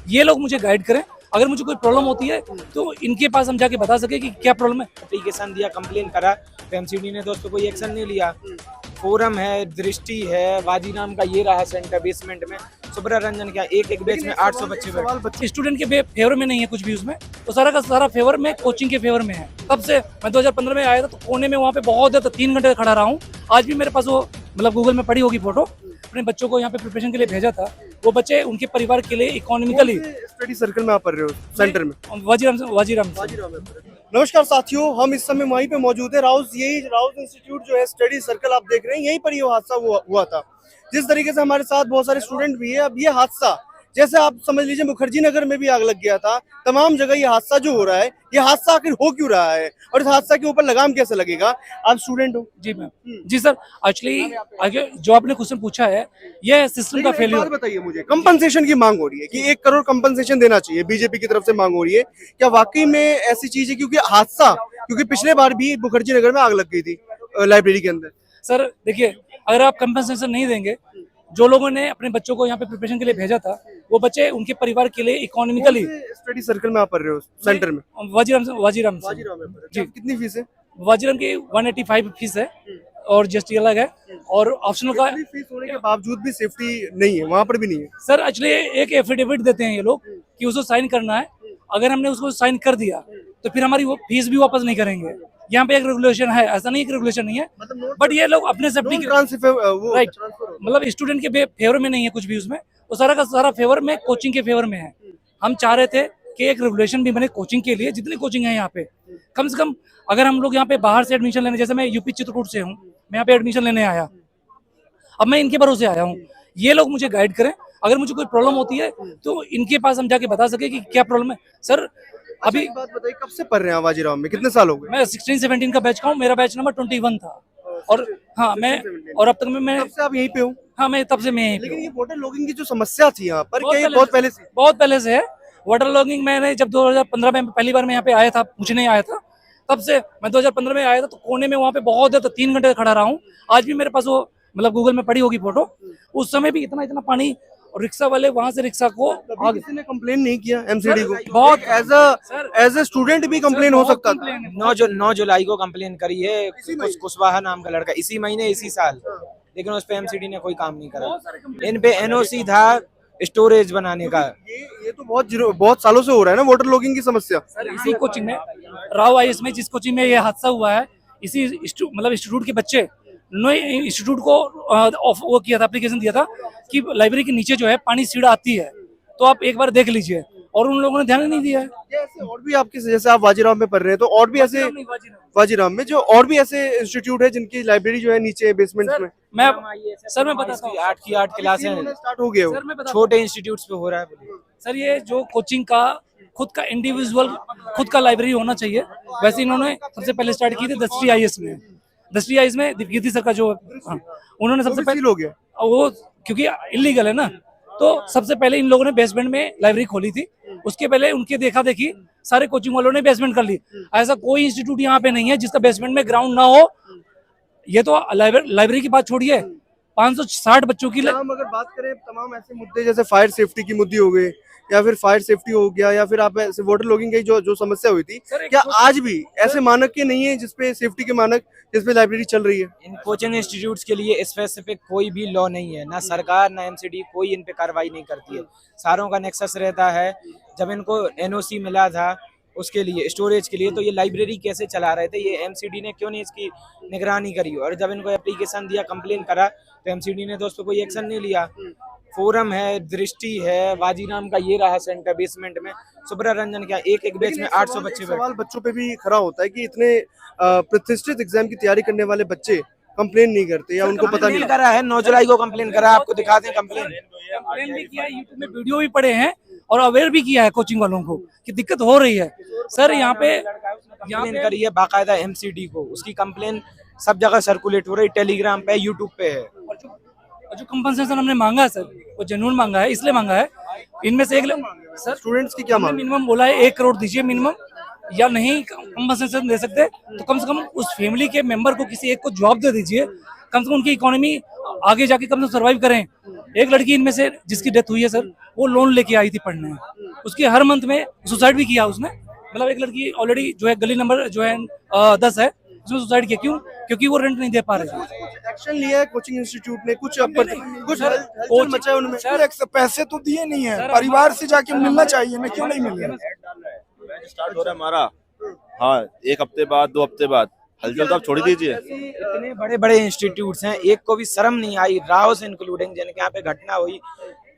ये लोग मुझे गाइड करें। अगर मुझे कोई प्रॉब्लम होती है तो इनके पास हम जाके बता सके कि क्या प्रॉब्लम है। एप्लीकेशन दिया, कंप्लेन करा, तो एमसीडी ने तो उस पर कोई एक्शन नहीं लिया। फोरम है, दृष्टि है, वाजी नाम का ये रहा सेंटर बेसमेंट में, सुब्रा रंजन क्या एक बैच में 800 बच्चे बैठे। स्टूडेंट के फेवर में नहीं है कुछ भी उसमें, तो सारा का सारा फेवर में कोचिंग के फेवर में है। तब से मैं 2015 में आया था तो कोने में वहाँ पे बहुत देर 3 घंटे खड़ा रहा हूँ। आज भी मेरे पास वो मतलब गूगल में पड़ी होगी फोटो, अपने बच्चों को यहाँ पे प्रिपरेशन के लिए भेजा था। वो बच्चे उनके परिवार के लिए इकोनॉमिकली स्टडी सर्कल में आप पढ़ रहे हो सेंटर में? वाजीराम नमस्कार साथियों, हम इस समय वहीं पे मौजूद है। राउस इंस्टीट्यूट जो है स्टडी सर्कल आप देख रहे हैं, यहीं पर ये हादसा हुआ था। जिस तरीके से हमारे साथ बहुत सारे स्टूडेंट भी है, अब ये हादसा जैसे आप समझ लीजिए मुखर्जी नगर में भी आग लग गया था, तमाम जगह ये हादसा जो हो रहा है, ये हादसा आखिर हो क्यों रहा है और इस हादसा के ऊपर लगाम कैसे लगेगा? आप स्टूडेंट हो? जी मैम। जी सर, एक्चुअली आगे जो आपने क्वेश्चन पूछा है, ये सिस्टम का फेलियर। बताइए मुझे, कंपनसेशन की मांग हो रही है कि 1 करोड़ कंपनसेशन देना चाहिए, बीजेपी की तरफ से मांग हो रही है। क्या वाकई में ऐसी चीज है? क्योंकि पिछले बार भी मुखर्जी नगर में आग लग गई थी लाइब्रेरी के अंदर। सर देखिए, अगर आप कंपनसेशन नहीं देंगे, जो लोगों ने अपने बच्चों को यहाँ पे प्रिपरेशन के लिए भेजा था, वो बच्चे उनके परिवार के लिए इकोनॉमिकली। स्टडी सर्कल में आप पढ़ रहे हो सेंटर में? वाजीराम जी, कितनी फीस है? वाजीराम की 185 फीस है और जीएसटी अलग है और ऑप्शनल का। फीस होने के बावजूद भी सेफ्टी नहीं है, वहाँ पर भी नहीं है। सर एक्चुअली एक एफिडेविट देते हैं ये लोग कि उसको साइन करना है। अगर हमने उसको साइन कर दिया तो फिर हमारी वो फीस भी वापस नहीं करेंगे। यहाँ पे एक रेगुलेशन है, ऐसा नहीं कि रेगुलेशन नहीं है, बट ये लोग अपने सेफ्टी के राइट, मतलब स्टूडेंट के फेवर में नहीं है कुछ भी उसमें, वो सारा का सारा फेवर में कोचिंग के फेवर में है। हम चाह रहे थे कि एक रेगुलेशन भी बने कोचिंग के लिए, जितनी कोचिंग है यहाँ पे कम से कम। अगर हम लोग यहाँ पे बाहर से एडमिशन लेने, जैसे मैं यूपी चित्रकूट से हूँ, मैं यहाँ पे एडमिशन लेने आया, अब मैं इनके भरोसे आया हूँ। ये लोग मुझे गाइड करें। अगर मुझे कोई प्रॉब्लम होती है तो इनके पास हम जाके बता सके कि क्या प्रॉब्लम है। सर अभी बात बताइए, कब से पढ़ रहे हैं वाजीराम में? कितने साल हो गए? मैं 16-17 का बैच का हूँ, मेरा बैच नंबर 21 था। और हाँ, मैं और अब तक मैं तब से आप यहीं पे हो? हाँ, मैं तब से मैं यहीं पे लेकिन हूँ। ये वाटर लॉगिंग की जो समस्या थी यहाँ पर, क्या ये बहुत पहले से है। वाटर लॉगिंग मैंने जब 2015 में पहली बार मैं यहाँ पे आया था, पूछने आया था, तब से मैं 2015 में आया था तो कोने में वहाँ पे बहुत देर 3 घंटे खड़ा रहा हूँ। आज भी मेरे पास वो मतलब गूगल में पड़ी होगी फोटो। उस समय भी इतना पानी, और रिक्शा वाले वहां से रिक्शा को किसी ने कंप्लेन नहीं किया एमसीडी को? बहुत एज ए स्टूडेंट भी कंप्लेन हो सकता था। 9 जुलाई को कंप्लेन करी है कुशवाहा नाम का लड़का, इसी महीने इसी साल, लेकिन उस पे एमसीडी ने कोई काम नहीं करा। इन पे एनओसी था स्टोरेज बनाने का। ये तो बहुत सालों से हो रहा है ना वाटर लॉगिंग की समस्या। सर इसी कोचिंग में राव आईएस में, जिस कोचिंग में ये हादसा हुआ है, इसी मतलब इंस्टीट्यूट के बच्चे ने इंस्टीट्यूट को वो किया था, एप्लीकेशन दिया था कि लाइब्रेरी के नीचे जो है पानी सीढ़ आती है, तो आप एक बार देख लीजिए, और उन लोगों ने ध्यान नहीं दिया है। और भी आपके, जैसे आप वाजीराम में पढ़ रहे हैं, तो और भी ऐसे वाजीराम में जो और भी ऐसे इंस्टीट्यूट है जिनकी लाइब्रेरी जो है नीचे बेसमेंट में? मैं बताता हूँ, 8 की 8 क्लासें स्टार्ट हो गए, छोटे इंस्टीट्यूट्स पे हो रहा है। सर ये जो कोचिंग का खुद का इंडिविजुअल खुद का लाइब्रेरी होना चाहिए, वैसे इन्होंने सबसे पहले स्टार्ट की थी दृष्टि आईएएस में। दृष्टि आईएएस में दीप्ति सर का जो उन्होंने सबसे पहले हो गया वो, क्योंकि इलीगल है ना, तो सबसे पहले इन लोगों ने बेसमेंट में लाइब्रेरी खोली थी। उसके पहले उनके देखा देखी सारे कोचिंग वालों ने बेसमेंट कर ली। ऐसा कोई इंस्टीट्यूट यहाँ पे नहीं है जिसका बेसमेंट में ग्राउंड ना हो। ये तो लाइब्रेरी की बात छोड़िए, 560 बच्चों की हम अगर बात करें तमाम ऐसे मुद्दे, जैसे फायर सेफ्टी की मुद्दे हो गए, या फिर फायर सेफ्टी हो गया, या फिर आप ऐसे वाटर लॉगिंग की जो समस्या हुई थी, क्या आज भी ऐसे मानक के नहीं है जिसपे सेफ्टी के मानक, जिसपे लाइब्रेरी चल रही है? इन कोचिंग इंस्टीट्यूट्स के लिए स्पेसिफिक कोई भी लॉ नहीं है, ना सरकार ना एमसीडी कोई इन पे कार्रवाई नहीं करती है। सारों का नेक्सस रहता है। जब इनको एनओसी मिला था उसके लिए, स्टोरेज के लिए, तो ये लाइब्रेरी कैसे चला रहे थे, ये एमसीडी ने क्यों नहीं इसकी निगरानी करी? और जब इनको एप्लीकेशन दिया, कंप्लेन करा, तो एमसीडी ने तो उस पर कोई एक्शन नहीं लिया। फोरम है, दृष्टि है, वाजी नाम का ये रहा सेंटर बेसमेंट में, सुब्रा रंजन क्या एक बैच में 800 बच्चे बैठे। सवाल बच्चों पे भी खड़ा होता है कि इतने प्रतिष्ठित एग्जाम की तैयारी करने वाले बच्चे कंप्लेन नहीं करते, या उनको पता नहीं करा है। 9 जुलाई को कंप्लेन करा, आपको दिखाते हैं कंप्लेन भी किया है, यूट्यूब में वीडियो भी पड़े हैं और अवेयर भी किया है कोचिंग वालों को कि दिक्कत हो रही है। सर यहाँ पे करी है बाकायदा एमसीडी को, उसकी कंप्लेन सब जगह सर्कुलेट हो रही, टेलीग्राम पे, यूट्यूब पे है। और जो कंपनसेशन हमने मांगा है सर, वो जेन्युइन मांगा है, इसलिए मांगा है। इनमें से एक सर स्टूडेंट्स की क्या मांग? मिनिमम बोला है 1 करोड़ दीजिए मिनिमम, या नहीं कंपनसेशन दे सकते तो कम से कम उस फैमिली के मेंबर को किसी एक को जॉब दे दीजिए, कम से कम उनकी इकोनॉमी आगे जाके कम से कम सर्वाइव करें। एक लड़की इनमें से जिसकी डेथ हुई है सर, वो लोन लेके आई थी पढ़ने, उसके हर मंथ में सुसाइड भी किया उसने। मतलब एक लड़की ऑलरेडी जो है गली नंबर जो है 10 है, उसमें सुसाइड किया। क्यों? क्योंकि वो रेंट नहीं दे पा रहे थे। एक्शन लिया है कोचिंग इंस्टीट्यूट ने, कुछ कुछ सर, हलचल मचा है उनमें। सर, पैसे तो दिए नहीं है, परिवार से जाके मिलना चाहिए ना, क्यों नहीं मिले? बैच स्टार्ट हो रहा है हमारा, हाँ, 1 हफ्ते बाद 2 हफ्ते बाद। हलचल तो आप छोड़ ही दीजिए। इतने बड़े बड़े इंस्टीट्यूट्स हैं, एक को भी शर्म नहीं आई, राउस इंक्लूडिंग, जिनके यहाँ पे घटना हुई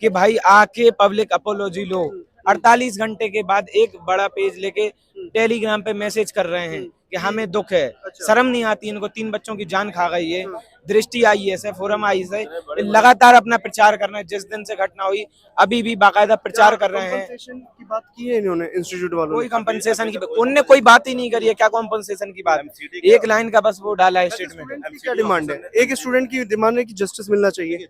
कि भाई आके पब्लिक अपोलॉजी लो। 48 घंटे के बाद एक बड़ा पेज लेके टेलीग्राम पे मैसेज कर रहे हैं कि हमें दुख है। शर्म नहीं आती इनको, 3 बच्चों की जान खा गई है। दृष्टि आई है, फोरम आई है, लगातार अपना प्रचार कर रहे हैं। जिस दिन से घटना हुई अभी भी बाकायदा प्रचार कर रहे हैं। कंपनसेशन की बात की है इन्होंने इंस्टीट्यूट वालों कोई ने? कंपनसेशन की उनने कोई बात ही नहीं करी है। क्या कंपनसेशन की बात? एक लाइन का बस वो डाला है स्टेटमेंट। स्टूडेंट की क्या डिमांड है? एक स्टूडेंट की डिमांड है कि जस्टिस मिलना चाहिए।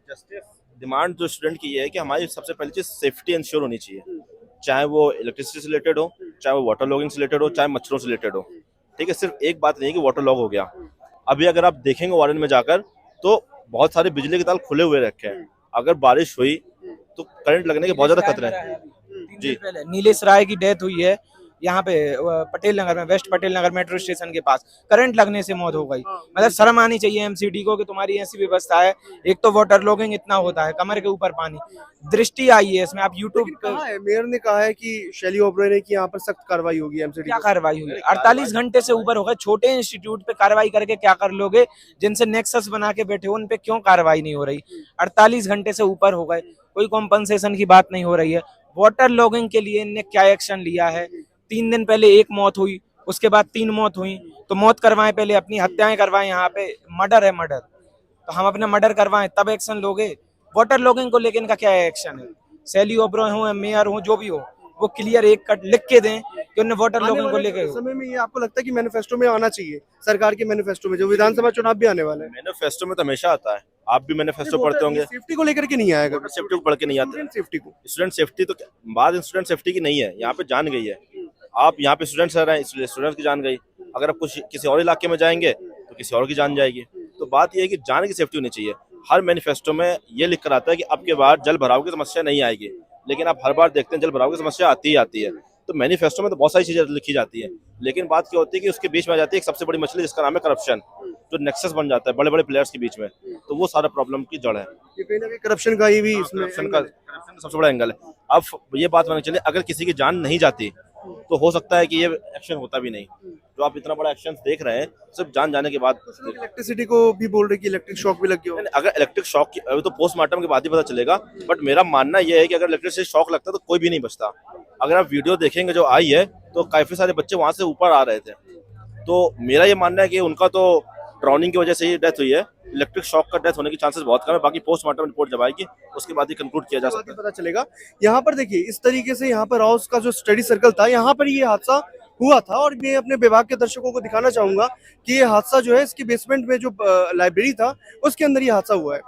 डिमांड जो स्टूडेंट की है कि हमारी सबसे पहली चीज सेफ्टी इंश्योर होनी चाहिए, चाहे वो इलेक्ट्रिसिटी से रिलेटेड हो, चाहे वो वाटर लॉगिंग से रिलेटेड हो, चाहे मच्छरों से रिलेटेड हो। ठीक है, सिर्फ एक बात नहीं है कि वाटर लॉग हो गया। अभी अगर आप देखेंगे वार्डन में जाकर तो बहुत सारे बिजली के तार खुले हुए रखे हैं। अगर बारिश हुई तो करंट लगने के बहुत ज्यादा खतरे हैं। जी, पहले नीलेश राय की डेथ हुई है यहाँ पे पटेल नगर में, waste Patel Nagar metro station के पास, करंट लगने से मौत हो गई। मतलब शर्म आनी चाहिए एमसीडी को कि तुम्हारी ऐसी व्यवस्था है। एक तो वाटर लॉगिंग इतना होता है, कमर के ऊपर पानी। दृष्टि आई है इसमें, आप यूट्यूब पे कहा है मेयर ने कहा है कि शैली ओबरॉय ने कि यहाँ पर सख्त कार्रवाई होगी एमसीडी। क्या कार्रवाई हुई? 48 घंटे से ऊपर हो गए। छोटे इंस्टीट्यूट पे कार्रवाई करके क्या कर लोगे? जिनसे नेक्सस बना के बैठे हो उन पे क्यों कार्रवाई नहीं हो रही? 48 घंटे से ऊपर हो गए, कोई कॉम्पनसेशन की बात नहीं हो रही है। वाटर लॉगिंग के लिए इनने क्या एक्शन लिया है? 3 दिन पहले 1 मौत हुई, उसके बाद 3 मौत हुई। तो मौत करवाएं पहले, अपनी हत्याएं करवाएं। यहाँ पे मर्डर है, मर्डर, तो हम अपने मर्डर करवाएं तब एक्शन लोगे। वाटर लॉगिंग को लेकर इनका क्या एक्शन है? शैली ओबरॉय हो, मेयर हो, जो भी हो, वो क्लियर एक कट लिख के दें कि उन्हें वाटर लॉगिंग को लेकर। समय में ये आपको लगता है कि मैनिफेस्टो में आना चाहिए, सरकार के मैनिफेस्टो में, जो विधानसभा चुनाव भी आने वाले हैं? मैनिफेस्टो में तो हमेशा आता है, आप भी मैनिफेस्टो पढ़ते होंगे। सेफ्टी को लेकर के नहीं आएगा, सेफ्टी को पढ़ के नहीं आते। सेफ्टी को, स्टूडेंट सेफ्टी तो बात स्टूडेंट सेफ्टी की नहीं है, यहाँ पे जान गई है। आप यहाँ पे स्टूडेंट्स रह रहे हैं इसलिए स्टूडेंट्स की जान गई। अगर आप कुछ किसी और इलाके में जाएंगे तो किसी और की जान जाएगी। तो बात ये है कि जान की सेफ्टी होनी चाहिए। हर मैनिफेस्टो में ये लिख कर आता है कि अब के बाद जल भराव की समस्या नहीं आएगी, लेकिन आप हर बार देखते हैं जल भराव की समस्या आती ही आती है। तो मैनिफेस्टो में तो बहुत सारी चीजें लिखी जाती है, लेकिन बात क्या होती है कि उसके बीच में आ जाती है एक सबसे बड़ी मछली जिसका नाम है करप्शन, जो नेक्सस बन जाता है बड़े बड़े प्लेयर्स के बीच में। तो वो सारा प्रॉब्लम की जड़ है। ये कहीं ना कहीं करप्शन का ही भी इसमें करप्शन का सबसे बड़ा एंगल है। अब ये बात माननी चाहिए, अगर किसी की जान नहीं जाती तो हो सकता है कि ये एक्शन होता भी नहीं। जो आप इतना बड़ा एक्शन देख रहे हैं सिर्फ जान जाने के बाद। इलेक्ट्रिसिटी को भी बोल रहे कि इलेक्ट्रिक शॉक भी लग गया हो। अगर इलेक्ट्रिक शॉक की अभी तो पोस्टमार्टम के बाद ही पता चलेगा, बट मेरा मानना यह है कि अगर इलेक्ट्रिसिटी शॉक लगता है तो कोई भी नहीं बचता। अगर आप वीडियो देखेंगे जो आई है तो काफी सारे बच्चे वहां से ऊपर आ रहे थे। तो मेरा ये मानना है कि उनका तो ड्राउनिंग की वजह से ही डेथ हुई है। इलेक्ट्रिक शॉक का डेथ होने की चांसेस बहुत कम है। बाकी पोस्टमार्टम रिपोर्ट जब आएगी उसके बाद ही कंक्लूड किया जा सकता है, पता चलेगा। यहाँ पर देखिए इस तरीके से यहाँ पर राउस का जो स्टडी सर्कल था, यहाँ पर ये हादसा हुआ था। और मैं अपने विभाग के दर्शकों को दिखाना चाहूंगा कि ये हादसा जो है इसके बेसमेंट में जो लाइब्रेरी था उसके अंदर ये हादसा हुआ है।